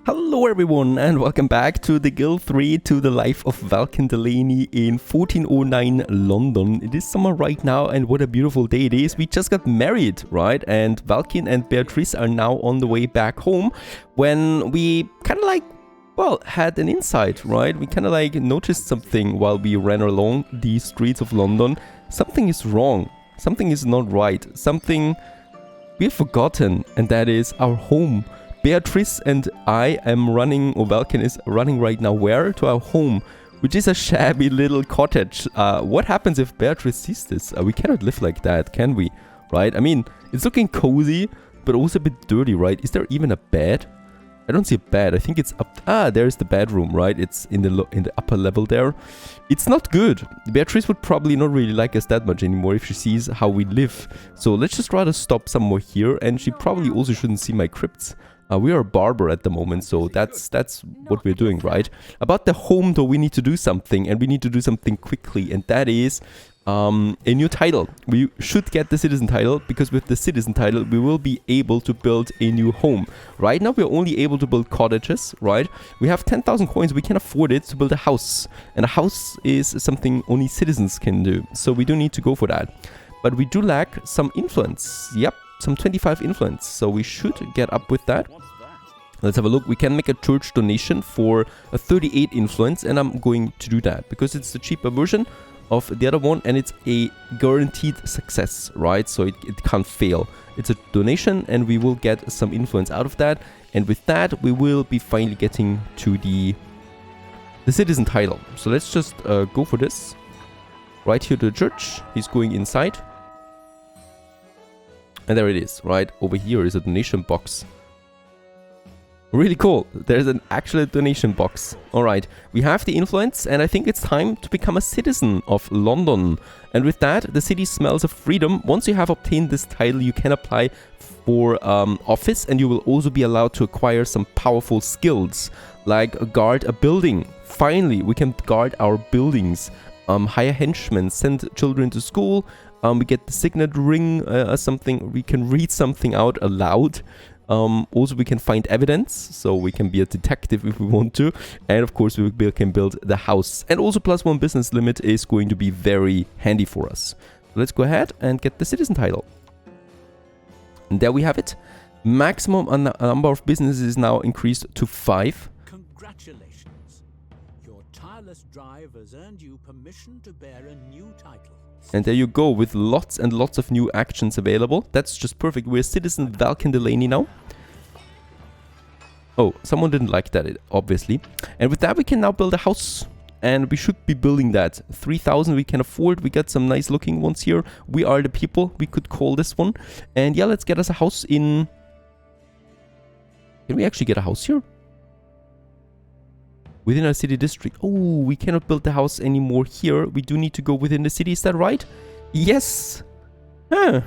Hello everyone and welcome back to the Guild 3 to the life of Valken Delaney in 1409 London. It is summer right now and what a beautiful day it is. We just got married, right? And Valken and Beatrice are now on the way back home when we kind of had an insight, right? We kind of noticed something while we ran along the streets of London. Something is wrong. Something is not right. Something we have forgotten, and that is our home. Beatrice and I am running, or Valken is running right now where? To our home, which is a shabby little cottage. What happens if Beatrice sees this? We cannot live like that, can we? Right? I mean, it's looking cozy, but also a bit dirty, right? Is there even a bed? I don't see a bed. I think it's up. There's the bedroom, right? It's in the upper level there. It's not good. Beatrice would probably not really like us that much anymore if she sees how we live. So let's just rather stop somewhere here, and she probably also shouldn't see my crypts. We are a barber at the moment, so that's what we're doing, right? About the home, though, we need to do something, and we need to do something quickly, and that is a new title. We should get the citizen title, because with the citizen title, we will be able to build a new home. Right now, we're only able to build cottages, right? We have 10,000 coins. We can afford it to build a house, and a house is something only citizens can do, so we do need to go for that. But we do lack some influence. Yep. Some 25 influence, so we should get up with that. Let's have a look. We can make a church donation for a 38 influence, and I'm going to do that because it's the cheaper version of the other one, and it's a guaranteed success, right? So it can't fail. It's a donation, and we will get some influence out of that, and with that we will be finally getting to the citizen title. So let's just go for this. Right here to the church. He's going inside. And there it is, right? Over here is a donation box. Really cool. There's an actual donation box. Alright, we have the influence, and I think it's time to become a citizen of London. And with that, the city smells of freedom. Once you have obtained this title, you can apply for office, and you will also be allowed to acquire some powerful skills, like guard a building. Finally, we can guard our buildings. Hire henchmen, send children to school. We get the signet ring or something. We can read something out aloud. Also, we can find evidence, so we can be a detective if we want to. And of course, we can build the house. And also, +1 business limit is going to be very handy for us. Let's go ahead and get the citizen title. And there we have it. Maximum number of businesses is now increased to 5. Congratulations. Your tireless drive has earned you permission to bear a new title. And there you go, with lots and lots of new actions available. That's just perfect. We're citizen Valken Delaney now. Oh, someone didn't like that, obviously. And with that, we can now build a house. And we should be building that. 3,000 we can afford. We got some nice looking ones here. We are the people, we could call this one. And yeah, let's get us a house in... Can we actually get a house here? Within our city district. Oh, we cannot build the house anymore here. We do need to go within the city. Is that right? Yes. Huh.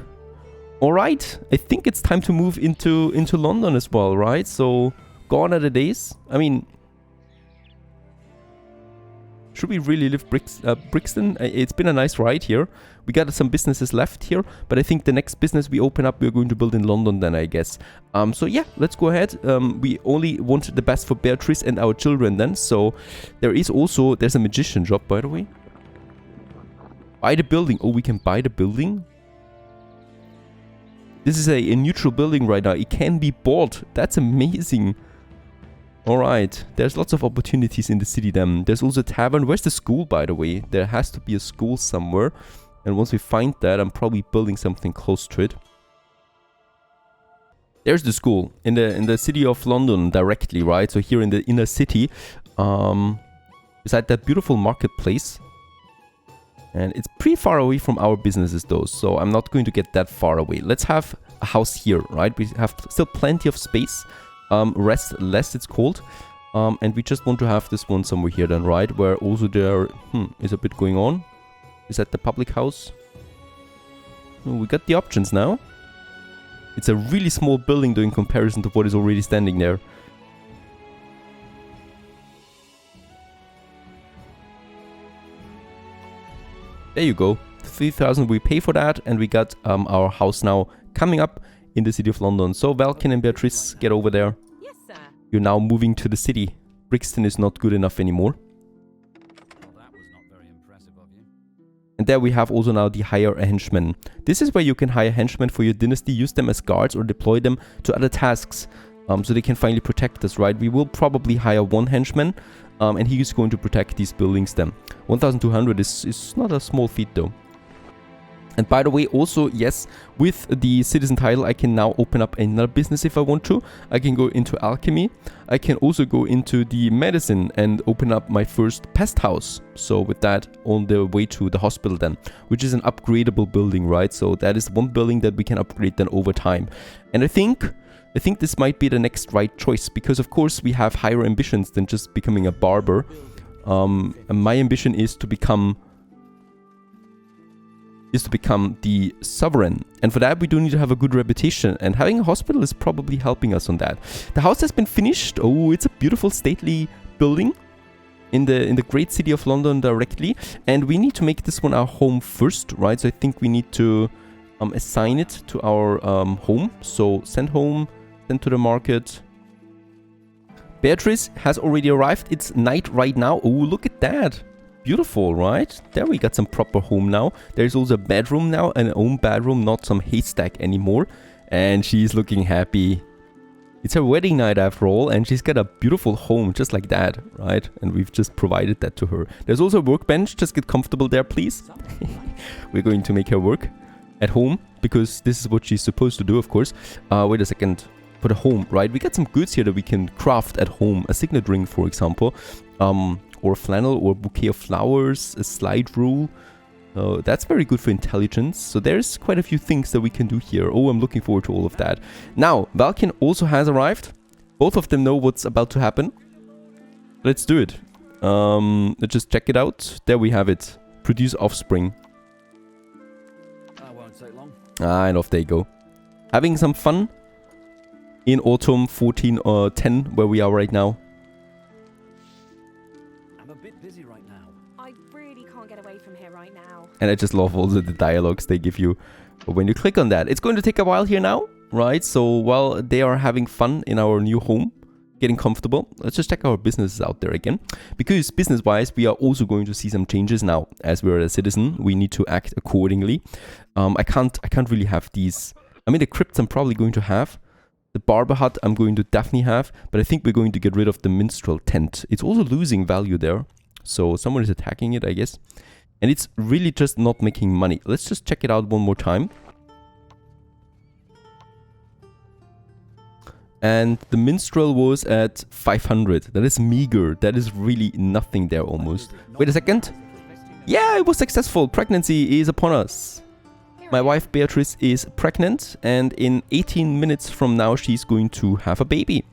All right. I think it's time to move into London as well, right? So, gone are the days. I mean, should we really live Brixton? It's been a nice ride here. We got some businesses left here, but I think the next business we open up, we're going to build in London then, I guess. So yeah, let's go ahead. We only want the best for Beatrice and our children then. So there's a magician job, by the way. Buy the building. Oh, we can buy the building. This is a neutral building right now. It can be bought. That's amazing. Alright, there's lots of opportunities in the city then. There's also a tavern. Where's the school, by the way? There has to be a school somewhere. And once we find that, I'm probably building something close to it. There's the school in the city of London directly, right? So here in the inner city, beside that beautiful marketplace. And it's pretty far away from our businesses though, so I'm not going to get that far away. Let's have a house here, right? We have still plenty of space. Restless it's called. And we just want to have this one somewhere here then, right? Where also there is a bit going on. Is that the public house? Oh, we got the options now. It's a really small building though in comparison to what is already standing there. There you go. 3,000 we pay for that, and we got our house now coming up in the city of London. So Valken and Beatrice, get over there. Yes, sir. You're now moving to the city. Brixton is not good enough anymore. Well, that was not very impressive of you. And there we have also now the hire a henchman. This is where you can hire henchmen for your dynasty, use them as guards or deploy them to other tasks. So they can finally protect us, right? We will probably hire one henchman, and he is going to protect these buildings then. 1,200 is not a small feat though. And by the way, also, yes, with the citizen title, I can now open up another business if I want to. I can go into alchemy. I can also go into the medicine and open up my first pest house. So with that, on the way to the hospital then, which is an upgradable building, right? So that is one building that we can upgrade then over time. And I think this might be the next right choice, because of course we have higher ambitions than just becoming a barber. And my ambition is to become the sovereign, and for that we do need to have a good reputation, and having a hospital is probably helping us on that. The house has been finished. Oh, it's a beautiful stately building in the great city of London directly, and we need to make this one our home first, right? So I think we need to assign it to our home. So send home, send to the market. Beatrice has already arrived. It's night right now. Oh, look at that. Beautiful, right? There we got some proper home now. There's also a bedroom now, an own bedroom, not some haystack anymore. And she's looking happy. It's her wedding night after all, and she's got a beautiful home just like that, right? And we've just provided that to her. There's also a workbench. Just get comfortable there, please. We're going to make her work at home, because this is what she's supposed to do, of course. Wait a second. For the home, right? We got some goods here that we can craft at home. A signet ring, for example. Or flannel, or bouquet of flowers, a slide rule. That's very good for intelligence. So there's quite a few things that we can do here. Oh, I'm looking forward to all of that. Now, Valkin also has arrived. Both of them know what's about to happen. Let's do it. Let's just check it out. There we have it. Produce offspring. That won't take long. And off they go. Having some fun in autumn 14 or 10, where we are right now. I'm a bit busy right now. I really can't get away from here right now. And I just love also the dialogues they give you when you click on that. It's going to take a while here now, right? So while they are having fun in our new home, getting comfortable, let's just check our businesses out there again. Because business-wise, we are also going to see some changes now. As we're a citizen, we need to act accordingly. I can't really have these. I mean, the crypts I'm probably going to have. The barber hut I'm going to definitely have, but I think we're going to get rid of the minstrel tent. It's also losing value there. So someone is attacking it, I guess. And it's really just not making money. Let's just check it out one more time. And the minstrel was at 500. That is meager. That is really nothing there almost. Wait a second. Yeah, it was successful. Pregnancy is upon us. My wife Beatrice is pregnant, and in 18 minutes from now she's going to have a baby.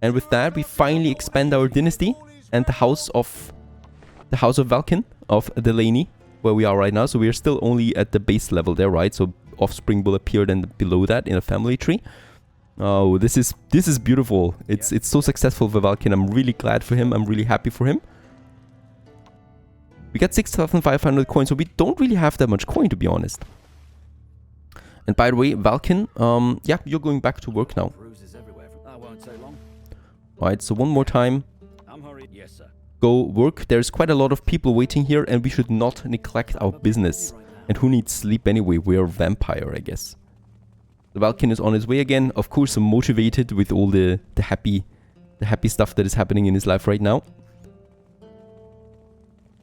And with that we finally expand our dynasty and the house of Valkin, of Delaney, where we are right now. So we are still only at the base level there, right? So offspring will appear then below that in a family tree. Oh, this is beautiful. It's so successful for Valkin. I'm really glad for him. I'm really happy for him. We got 6,500 coins, so we don't really have that much coin, to be honest. And by the way, Valkin, yeah, you're going back to work now. That won't take long. Alright, so one more time. I'm hurried. Yes, sir. Go work. There's quite a lot of people waiting here, and we should not neglect our business. And who needs sleep anyway? We are a vampire, I guess. The Valkin is on his way again. Of course, motivated with all the happy stuff that is happening in his life right now.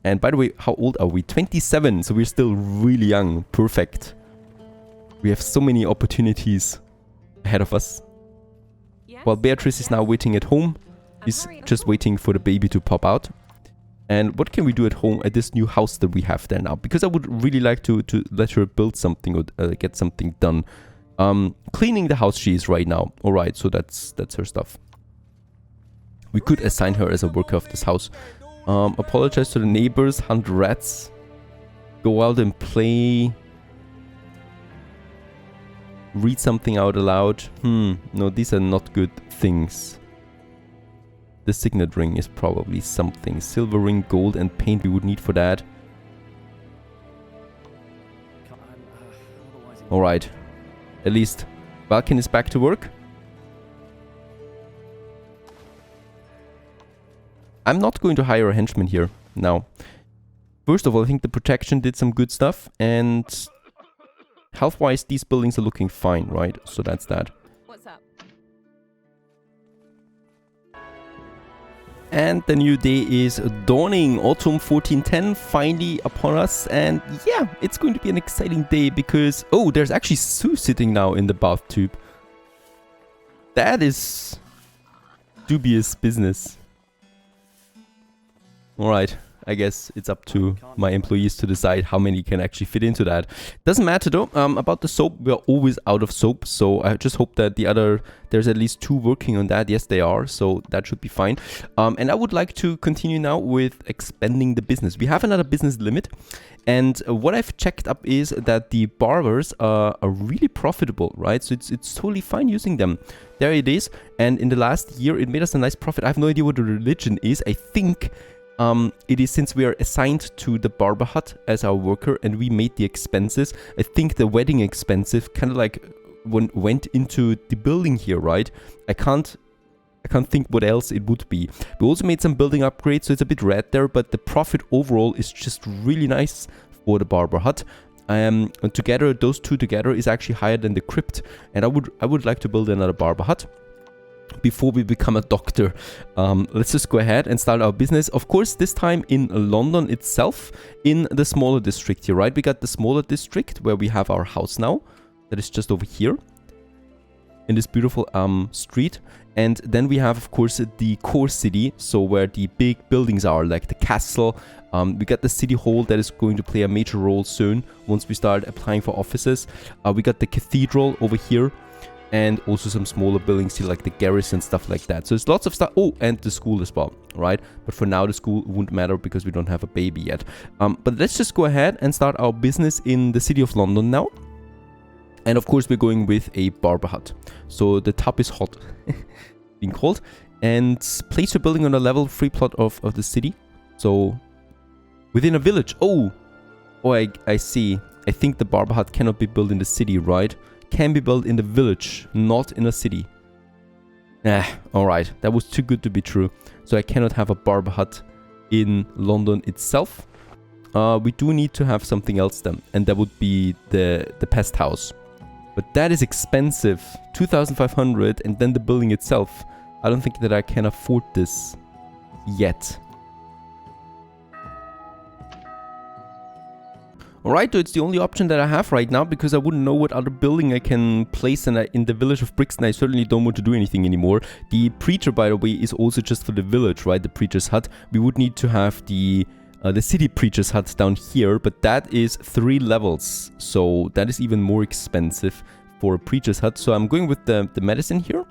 And by the way, how old are we? 27, so we're still really young. Perfect. We have so many opportunities ahead of us. Yes? While Beatrice is now waiting at home, she's just waiting for the baby to pop out. And what can we do at home at this new house that we have there now? Because I would really like to let her build something or get something done. Cleaning the house she is right now. Alright, so that's her stuff. We could assign her as a worker of this house. Apologize to the neighbors, hunt rats, go out and play, read something out aloud. No, these are not good things. The signet ring is probably something. Silver ring, gold, and paint we would need for that. Alright. At least Valkin is back to work. I'm not going to hire a henchman here now. First of all, I think the protection did some good stuff, and health-wise, these buildings are looking fine, right? So that's that. What's up? And the new day is dawning. Autumn 1410 finally upon us. And yeah, it's going to be an exciting day because... Oh, there's actually Sue sitting now in the bath tube. That is dubious business. Alright, I guess it's up to my employees to decide how many can actually fit into that. Doesn't matter though. About the soap, we're always out of soap. So I just hope that there's at least 2 working on that. Yes, they are. So that should be fine. And I would like to continue now with expanding the business. We have another business limit. And what I've checked up is that the barbers are really profitable, right? So it's totally fine using them. There it is. And in the last year, it made us a nice profit. I have no idea what the religion is. I think... it is since we are assigned to the barber hut as our worker and we made the expenses. I think the wedding expenses kind of like went into the building here, right? I can't think what else it would be. We also made some building upgrades, so it's a bit red there, but the profit overall is just really nice for the barber hut. And together, those 2 together is actually higher than the crypt, and I would like to build another barber hut before we become a doctor. Let's just go ahead and start our business. Of course, this time in London itself, in the smaller district here, right? We got the smaller district where we have our house now. That is just over here in this beautiful street. And then we have, of course, the core city. So where the big buildings are, like the castle. We got the city hall that is going to play a major role soon once we start applying for offices. We got the cathedral over here. And also some smaller buildings here like the garrison, stuff like that. So there's lots of stuff. Oh, and the school as well, right? But for now, the school won't matter because we don't have a baby yet. But let's just go ahead and start our business in the city of London now. And of course, we're going with a barber hut. So the tub is hot, being cold. And place your building on a level 3 plot of the city. So within a village. Oh, I see. I think the barber hut cannot be built in the city, right? Can be built in the village, not in a city. Alright, that was too good to be true. So I cannot have a barber hut in London itself. We do need to have something else then, and that would be the pest house. But that is expensive, 2,500, and then the building itself. I don't think that I can afford this yet. Alright, so it's the only option that I have right now because I wouldn't know what other building I can place in the village of Brixton. I certainly don't want to do anything anymore. The preacher, by the way, is also just for the village, right? The preacher's hut. We would need to have the city preacher's hut down here, but that is 3 levels. So that is even more expensive for a preacher's hut. So I'm going with the medicine here,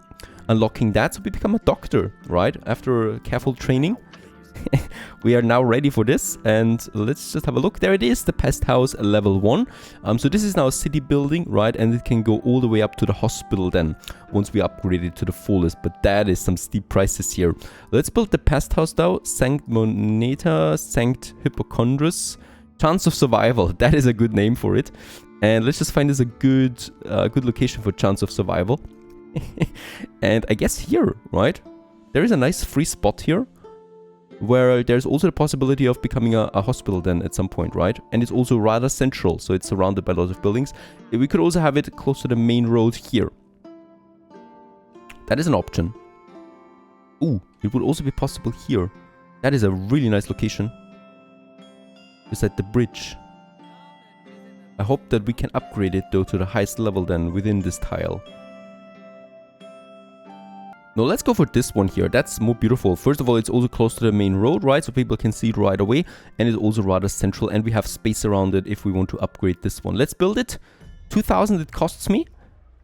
unlocking that so we become a doctor, right? After careful training. We are now ready for this, and let's just have a look. There it is, the pest house level 1. So this is now a city building, right? And it can go all the way up to the hospital then, once we upgrade it to the fullest. But that is some steep prices here. Let's build the pest house now. Sanct Moneta, Sanct Hypochondrus. Chance of survival. That is a good name for it. And let's just find this a good location for chance of survival. And I guess here, right? There is a nice free spot here, where there's also the possibility of becoming a hospital then at some point, right? And it's also rather central, so it's surrounded by lots of buildings. We could also have it close to the main road here. That is an option. Ooh, it would also be possible here. That is a really nice location. Just at the bridge. I hope that we can upgrade it though to the highest level then within this tile. No, let's go for this one here. That's more beautiful. First of all, it's also close to the main road, right? So people can see it right away. And it's also rather central. And we have space around it if we want to upgrade this one. Let's build it. 2,000 it costs me.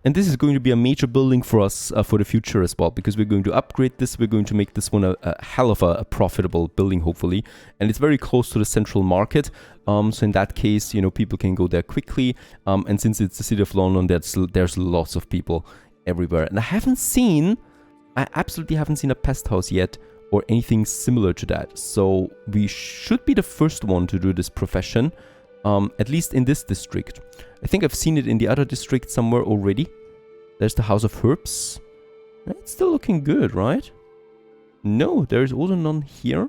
And this is going to be a major building for us for the future as well. Because we're going to upgrade this. We're going to make this one a hell of a profitable building, hopefully. And it's very close to the central market. So in that case, you know, people can go there quickly. And since it's the city of London, there's lots of people everywhere. And I absolutely haven't seen a pest house yet or anything similar to that. So we should be the first one to do this profession, at least in this district. I think I've seen it in the other district somewhere already. There's the House of Herbs. It's still looking good, right? No, there's also none here.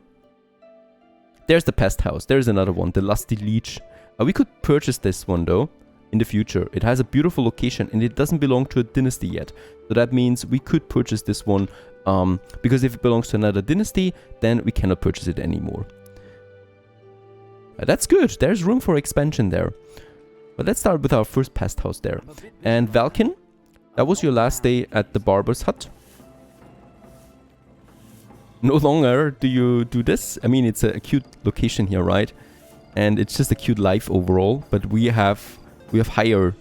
There's the pest house. There's another one, the lusty leech. We could purchase this one though in the future. It has a beautiful location and it doesn't belong to a dynasty yet. So that means we could purchase this one because if it belongs to another dynasty, then we cannot purchase it anymore. That's good. There's room for expansion there. But let's start with our first pest house there. And Valken, that was your last day at the barber's hut. No longer do you do this. I mean, it's a cute location here, right? And it's just a cute life overall. But we have higher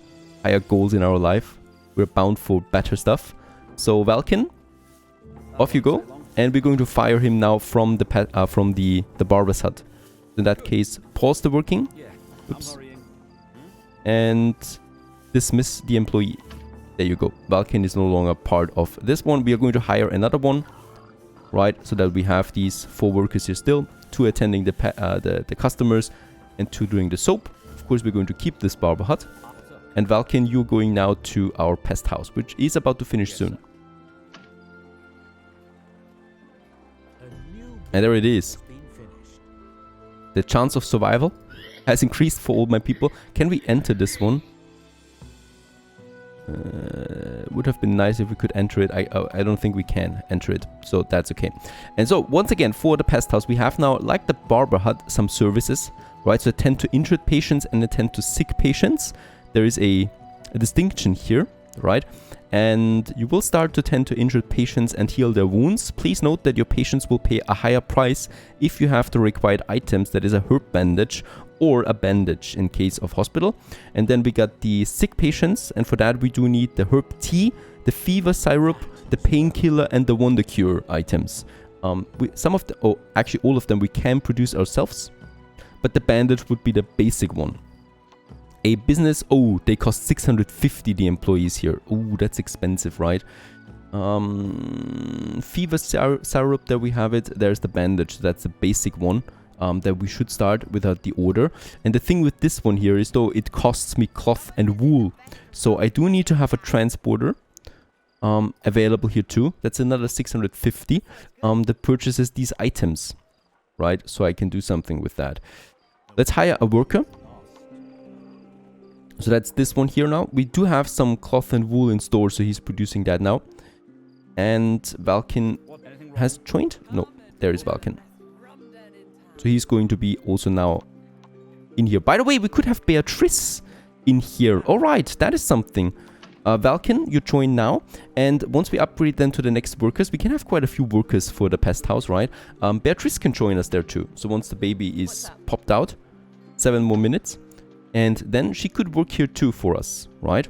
goals in our life. We're bound for better stuff. So Valken, off you go. And we're going to fire him now from the barber's hut. In that case, pause the working. Oops. And dismiss the employee. There you go. Valken is no longer part of this one. We are going to hire another one. Right, so that we have these 4 workers here still, 2 attending the customers and 2 doing the soap. Of course, we're going to keep this barber hut. And Valken, you're going now to our pest house, which is about to finish soon. And there it is. The chance of survival has increased for all my people. Can we enter this one? Would have been nice if we could enter it. I don't think we can enter it, so that's okay. And so once again, for the pest house, we have now, like the barber hut, some services, right? So attend to injured patients and attend to sick patients. There is a distinction here, right? And you will start to tend to injured patients and heal their wounds. Please note that your patients will pay a higher price if you have the required items, that is a herb bandage or a bandage in case of hospital. And then we got the sick patients, and for that we do need the herb tea, the fever syrup, the painkiller, and the wonder cure items. Actually all of them we can produce ourselves, but the bandage would be the basic one. A business, they cost 650, the employees here. Oh, that's expensive, right? Fever syrup, there we have it. There's the bandage, that's the basic one. That we should start without the order. And the thing with this one here is, though, it costs me cloth and wool. So I do need to have a transporter available here too. That's another 650 that purchases these items, right? So I can do something with that. Let's hire a worker. So that's this one here now. We do have some cloth and wool in store, so he's producing that now. And Valken has joined? No, there is Valken. So he's going to be also now in here. By the way, we could have Beatrice in here. All right, that is something. Valken, you join now. And once we upgrade then to the next workers, we can have quite a few workers for the pest house, right? Beatrice can join us there too. So once the baby is popped out, 7 more minutes. And then she could work here too for us, right?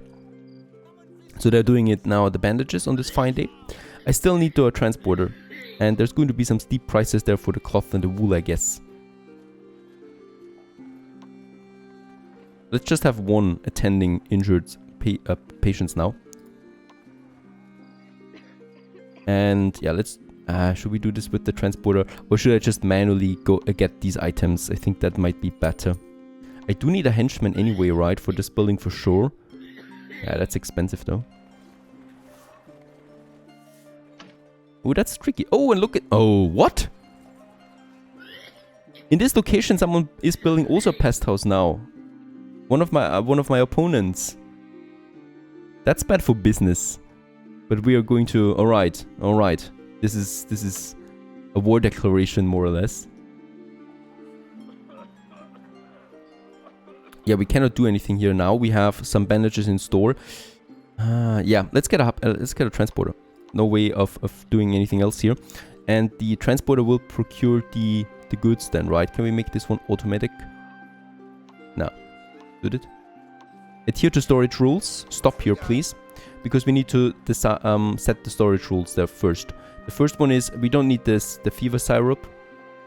So they're doing it now at the bandages on this fine day. I still need a transporter. And there's going to be some steep prices there for the cloth and the wool, I guess. Let's just have one attending injured patients now. And yeah, let's... should we do this with the transporter? Or should I just manually go get these items? I think that might be better. I do need a henchman anyway, right? For this building for sure. Yeah, that's expensive though. Oh, that's tricky. Oh, and look at... Oh, what? In this location, someone is building also a pest house now. One of my opponents. That's bad for business. But we are going to... Alright, alright. This is a war declaration, more or less. Yeah, we cannot do anything here now. We have some bandages in store. Yeah, let's get a transporter. No way of doing anything else here. And the transporter will procure the goods then, right? Can we make this one automatic? No. Did it? Adhere to storage rules. Stop here, please. Because we need to set the storage rules there first. The first one is, we don't need the fever syrup.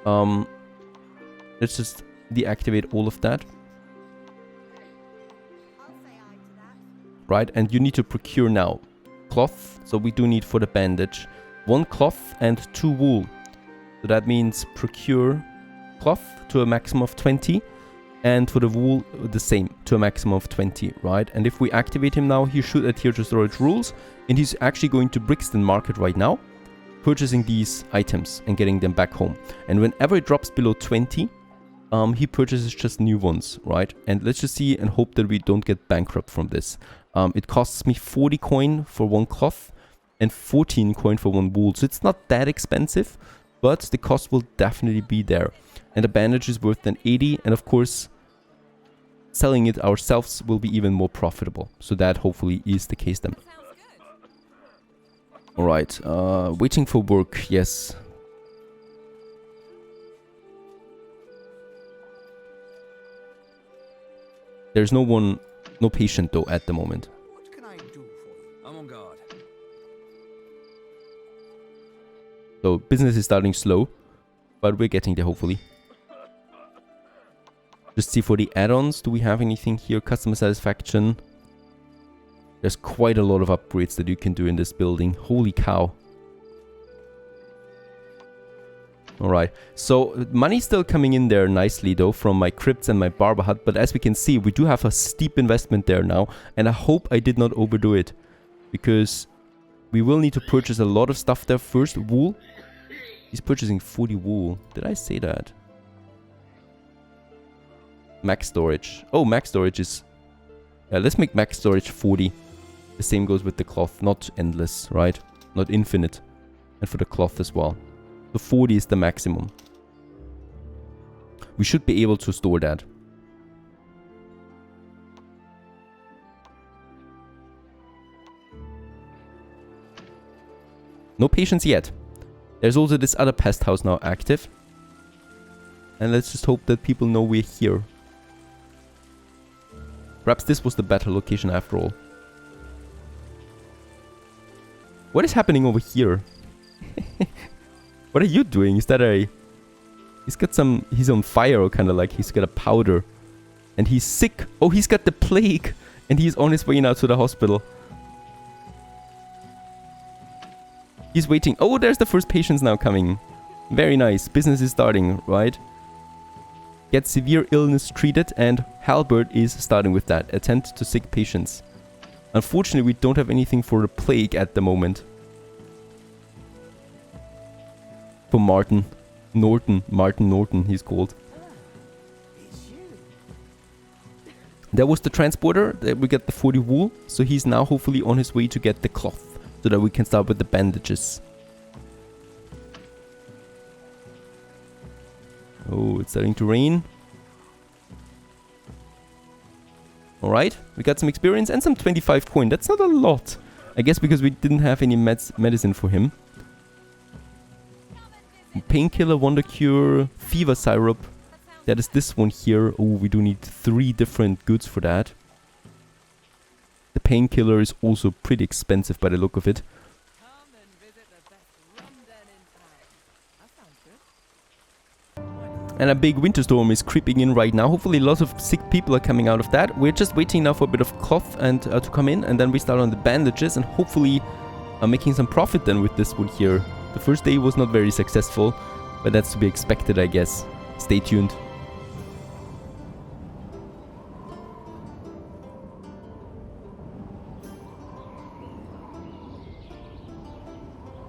Let's just deactivate all of that. Right, and you need to procure now cloth. So we do need for the bandage 1 cloth and 2 wool. So that means procure cloth to a maximum of 20. And for the wool, the same, to a maximum of 20, right? And if we activate him now, he should adhere to storage rules. And he's actually going to Brixton Market right now. purchasing these items and getting them back home. And whenever it drops below 20, he purchases just new ones, right? And let's just see and hope that we don't get bankrupt from this. It costs me 40 coin for one cloth and 14 coin for one wool. So it's not that expensive, but the cost will definitely be there. And a bandage is worth an 80. And of course, selling it ourselves will be even more profitable. So that hopefully is the case then. Alright, waiting for work, yes. There's no patient though at the moment. What can I do for you? I'm on guard. So business is starting slow, but we're getting there hopefully. Just see for the add-ons, do we have anything here? Customer satisfaction. There's quite a lot of upgrades that you can do in this building. Holy cow. Alright, so money's still coming in there nicely though from my crypts and my barber hut. But as we can see, we do have a steep investment there now. And I hope I did not overdo it. Because we will need to purchase a lot of stuff there first. Wool. He's purchasing 40 wool. Did I say that? Max storage. Oh, max storage is... Yeah, let's make max storage 40. The same goes with the cloth. Not endless, right? Not infinite. And for the cloth as well. So 40 is the maximum. We should be able to store that. No patients yet. There's also this other pest house now active. And let's just hope that people know we're here. Perhaps this was the better location after all. What is happening over here? What are you doing? Is that a... He's got some... He's on fire or kind of like he's got a powder. And he's sick. Oh, he's got the plague. And he's on his way now to the hospital. He's waiting. Oh, there's the first patients now coming. Very nice. Business is starting, right? Get severe illness treated, and Halbert is starting with that. Attend to sick patients. Unfortunately, we don't have anything for the plague at the moment. For Martin Norton. Martin Norton, he's called. That was the transporter. We get the 40 wool. So he's now hopefully on his way to get the cloth. So that we can start with the bandages. Oh, it's starting to rain. Alright, we got some experience and some 25 coin. That's not a lot. I guess because we didn't have any medicine for him. Painkiller, wonder cure, fever syrup. That is this one here. Oh, we do need 3 different goods for that. The painkiller is also pretty expensive by the look of it. And a big winter storm is creeping in right now. Hopefully lots of sick people are coming out of that. We're just waiting now for a bit of cloth and to come in. And then we start on the bandages and hopefully making some profit then with this one here. The first day was not very successful, but that's to be expected, I guess. Stay tuned.